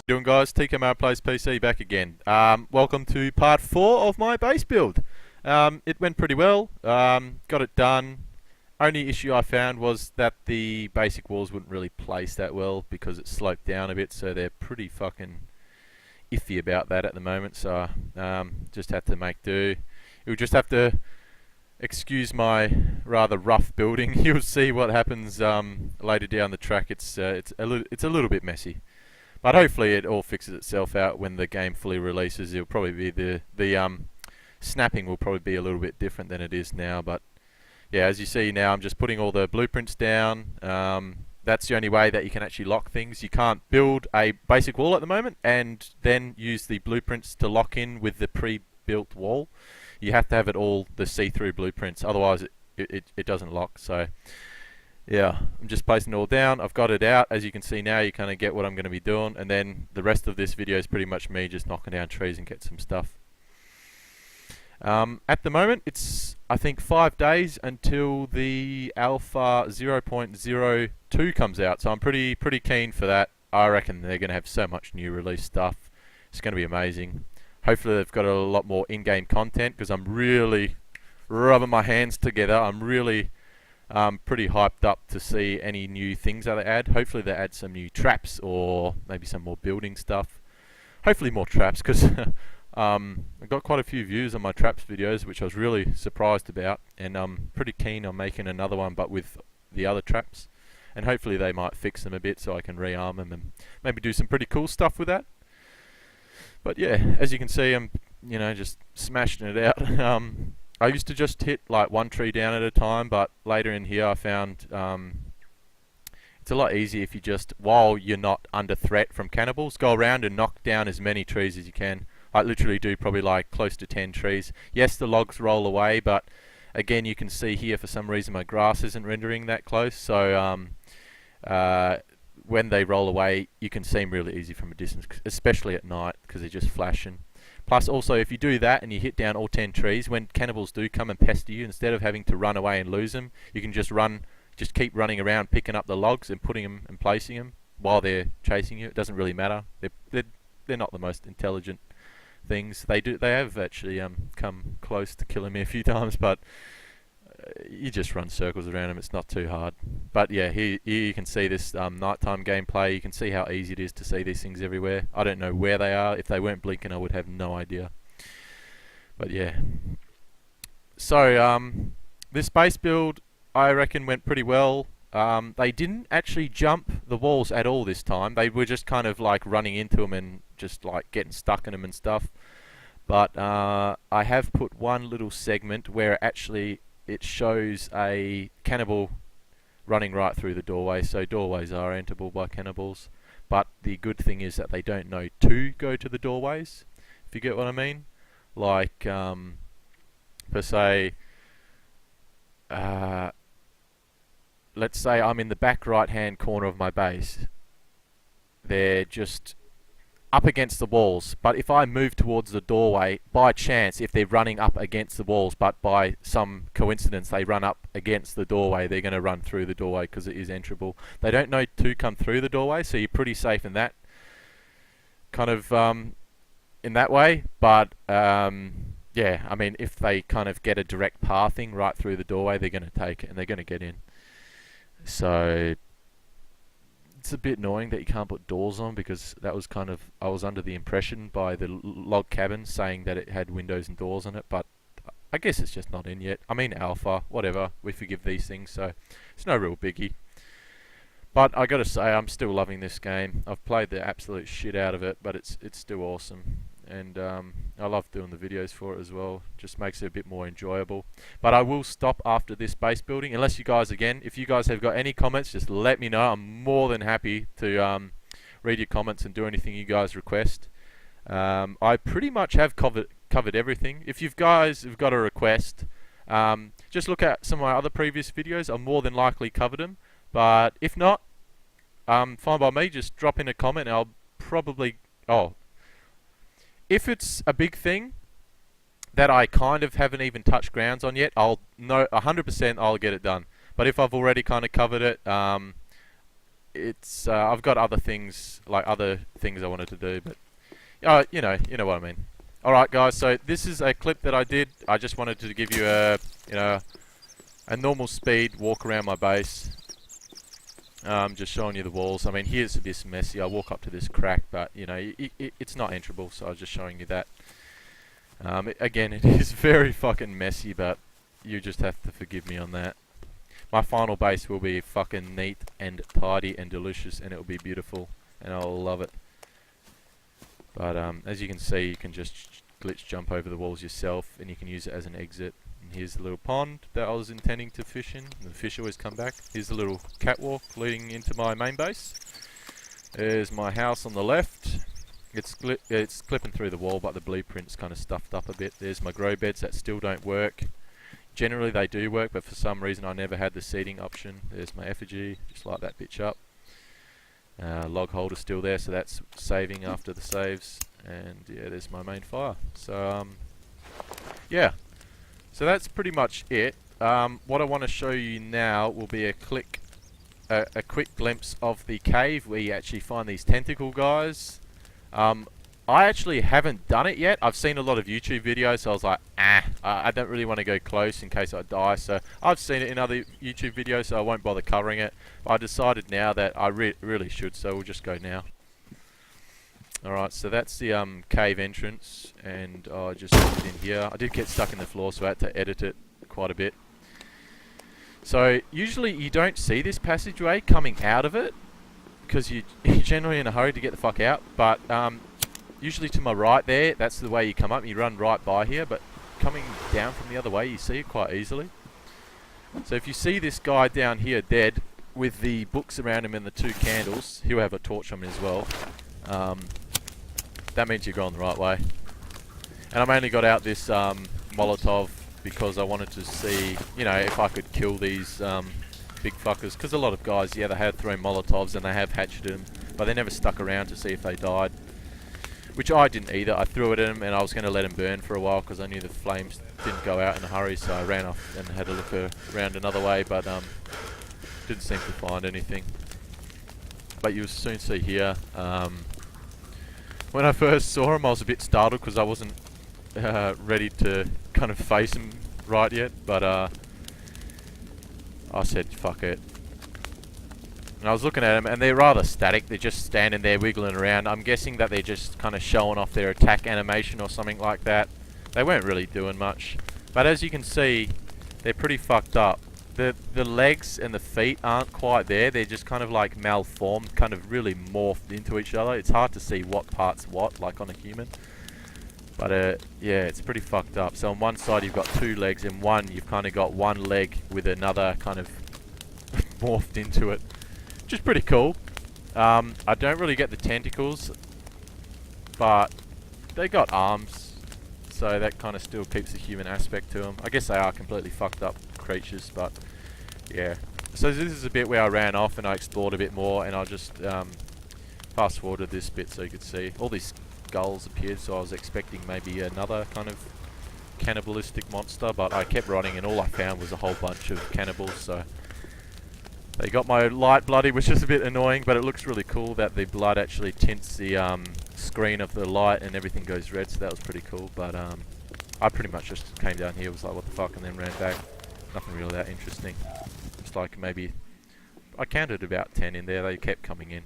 Doing, guys? TKMR Plays PC back again. Welcome to part 4 of my base build. It went pretty well. Got it done. Only issue I found was that the basic walls wouldn't really place that well because it sloped down a bit, so they're pretty fucking iffy about that at the moment. So just had to make do. You'll just have to excuse my rather rough building. You'll see what happens later down the track. It's a little bit messy. But hopefully it all fixes itself out when the game fully releases. It'll probably be the snapping will probably be a little bit different than it is now. But yeah, as you see now, I'm just putting all the blueprints down. That's the only way that you can actually lock things. You can't build a basic wall at the moment and then use the blueprints to lock in with the pre-built wall. You have to have it all the see-through blueprints, otherwise it doesn't lock. So yeah, I'm just placing it all down. I've got it out. As you can see now, you kind of get what I'm going to be doing. And then the rest of this video is pretty much me just knocking down trees and get some stuff. At the moment, it's, I think, 5 days until the Alpha 0.02 comes out. So I'm pretty keen for that. I reckon they're going to have so much new release stuff. It's going to be amazing. Hopefully they've got a lot more in-game content because I'm really rubbing my hands together. I'm really pretty hyped up to see any new things that they add. Hopefully they add some new traps or maybe some more building stuff. Hopefully more traps because I got quite a few views on my traps videos, which I was really surprised about, and I'm pretty keen on making another one but with the other traps, and hopefully they might fix them a bit so I can rearm them and maybe do some pretty cool stuff with that. But yeah, as you can see, I'm just smashing it out. I used to just hit like one tree down at a time, but later in here I found it's a lot easier if you just, while you're not under threat from cannibals, go around and knock down as many trees as you can. I literally do probably like close to 10 trees. Yes, the logs roll away, but again, you can see here for some reason my grass isn't rendering that close, so when they roll away, you can see them really easy from a distance, especially at night because they're just flashing. Plus, also, if you do that and you hit down all 10 trees, when cannibals do come and pester you, instead of having to run away and lose them, you can just keep running around, picking up the logs and putting them and placing them while they're chasing you. It doesn't really matter. They're not the most intelligent things. They have actually come close to killing me a few times, but you just run circles around them. It's not too hard. But yeah, here you can see this nighttime gameplay. You can see how easy it is to see these things everywhere. I don't know where they are. If they weren't blinking, I would have no idea. But yeah. So this base build, I reckon, went pretty well. They didn't actually jump the walls at all this time. They were just kind of like running into them and just like getting stuck in them and stuff. But I have put one little segment where actually it shows a cannibal running right through the doorway, so doorways are enterable by cannibals. But the good thing is that they don't know to go to the doorways, if you get what I mean. Like, per se, let's say I'm in the back right hand corner of my base. They're just up against the walls, but if I move towards the doorway, by chance, if they're running up against the walls, but by some coincidence they run up against the doorway, they're going to run through the doorway because it is enterable. They don't know to come through the doorway, so you're pretty safe in that kind of in that way. But yeah, I mean, if they kind of get a direct pathing right through the doorway, they're going to take it and they're going to get in. So it's a bit annoying that you can't put doors on, because that was kind of, I was under the impression by the log cabin saying that it had windows and doors on it, but I guess it's just not in yet. I mean, alpha, whatever, we forgive these things, so it's no real biggie. But I gotta say, I'm still loving this game. I've played the absolute shit out of it, but it's still awesome. And I love doing the videos for it as well. Just makes it a bit more enjoyable. But I will stop after this base building, unless you guys, again, if you guys have got any comments, just let me know. I'm more than happy to read your comments and do anything you guys request. I pretty much have covered everything. If you guys have got a request, just look at some of my other previous videos. I'll more than likely cover them. But if not, fine by me. Just drop in a comment and I'll probably... if it's a big thing that I kind of haven't even touched grounds on yet, I'll know 100% I'll get it done. But if I've already kind of covered it, it's I've got other things I wanted to do, but you know what I mean. All right, guys. So this is a clip that I did. I just wanted to give you a normal speed walk around my base. Just showing you the walls. I mean, here's this messy. I walk up to this crack, but you know, it's not enterable. So I was just showing you that. Again, it is very fucking messy, but you just have to forgive me on that. My final base will be fucking neat and tidy and delicious, and it will be beautiful, and I'll love it. But as you can see, you can just glitch jump over the walls yourself, and you can use it as an exit. And here's the little pond that I was intending to fish in. The fish always come back. Here's the little catwalk leading into my main base. There's my house on the left. It's clipping through the wall, but the blueprint's kind of stuffed up a bit. There's my grow beds that still don't work. Generally they do work, but for some reason I never had the seating option. There's my effigy, just light that bitch up. Log holder's still there, so that's saving after the saves. And yeah, there's my main fire. So yeah, so that's pretty much it. What I want to show you now will be a quick glimpse of the cave where you actually find these tentacle guys. I actually haven't done it yet. I've seen a lot of YouTube videos, so I was like, I don't really want to go close in case I die. So I've seen it in other YouTube videos, so I won't bother covering it. But I decided now that I really should, so we'll just go now. Alright, so that's the cave entrance, and I just put it in here. I did get stuck in the floor, so I had to edit it quite a bit. So usually you don't see this passageway coming out of it, because you're generally in a hurry to get the fuck out. But usually to my right there, that's the way you come up. You run right by here, but coming down from the other way, you see it quite easily. So if you see this guy down here dead with the books around him and the 2 candles, he'll have a torch on him as well. That means you're going the right way. And I mainly got out this Molotov because I wanted to see, you know, if I could kill these big fuckers. Because a lot of guys, yeah, they have thrown Molotovs and they have hatcheted them, but they never stuck around to see if they died. Which I didn't either. I threw it at him and I was going to let him burn for a while because I knew the flames didn't go out in a hurry, so I ran off and had a look around another way, but didn't seem to find anything. But you'll soon see here, when I first saw him I was a bit startled because I wasn't ready to kind of face him right yet, but I said fuck it. And I was looking at them, and they're rather static. They're just standing there wiggling around. I'm guessing that they're just kind of showing off their attack animation or something like that. They weren't really doing much. But as you can see, they're pretty fucked up. The legs and the feet aren't quite there. They're just kind of like malformed, kind of really morphed into each other. It's hard to see what part's what, like on a human. But yeah, it's pretty fucked up. So on one side you've got 2 legs, and one you've kind of got 1 leg with another kind of morphed into it. Which is pretty cool. I don't really get the tentacles, but they got arms, so that kind of still keeps the human aspect to them. I guess they are completely fucked up creatures, but yeah. So this is a bit where I ran off and I explored a bit more, and I'll just fast forward to this bit so you could see all these skulls appeared. So I was expecting maybe another kind of cannibalistic monster, but I kept running and all I found was a whole bunch of cannibals. So they got my light bloody, which is a bit annoying, but it looks really cool that the blood actually tints the screen of the light and everything goes red, so that was pretty cool. But I pretty much just came down here, was like what the fuck, and then ran back. Nothing really that interesting. Just like maybe, I counted about 10 in there, they kept coming in.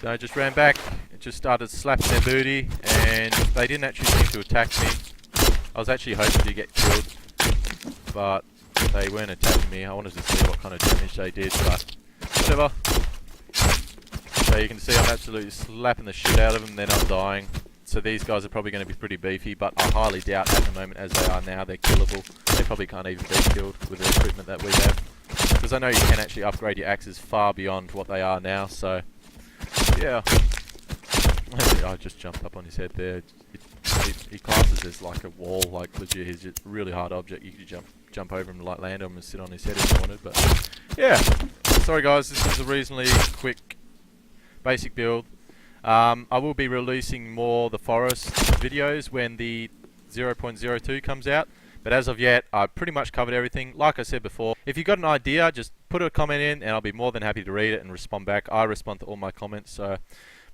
So I just ran back, and just started slapping their booty, and they didn't actually seem to attack me. I was actually hoping to get killed, but they weren't attacking me. I wanted to see what kind of damage they did, but whatever. So you can see I'm absolutely slapping the shit out of them. They're not dying. So these guys are probably going to be pretty beefy, but I highly doubt at the moment as they are now they're killable. They probably can't even be killed with the equipment that we have. Because I know you can actually upgrade your axes far beyond what they are now, so yeah. I just jumped up on his head there. He classes as like a wall, like legit. He's a really hard object. You could jump over him, like land on him and sit on his head if you wanted. But yeah, sorry guys, this is a reasonably quick, basic build. I will be releasing more the forest videos when the 0.02 comes out. But as of yet, I've pretty much covered everything. Like I said before, if you've got an idea, just put a comment in and I'll be more than happy to read it and respond back. I respond to all my comments, so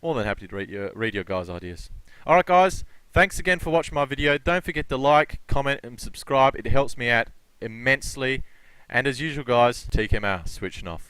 more than happy to read your guys' ideas. Alright guys, thanks again for watching my video. Don't forget to like, comment and subscribe. It helps me out immensely. And as usual guys, TKMR, switching off.